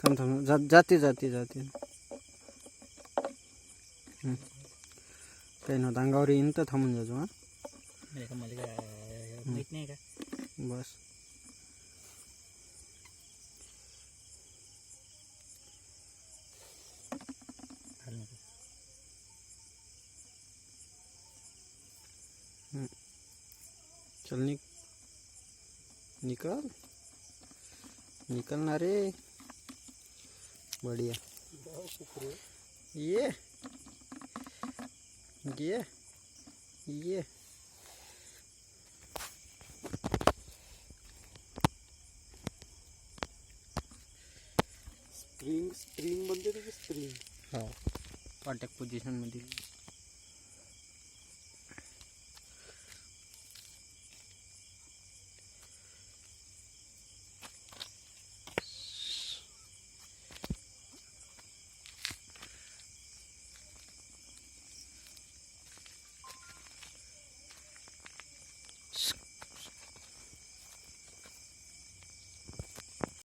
थांब थांब जाते जाते जाते. काही नव्हतं अंगावर येईन तर थांबून जातो. हां मला माहीत नाही का. बस. चल निकल निकलना रे. बढ़िया. ये स्प्रिंग म्हणते तुझी स्प्रिंग. हा कॉन्टॅक्ट पोझिशन मध्ये.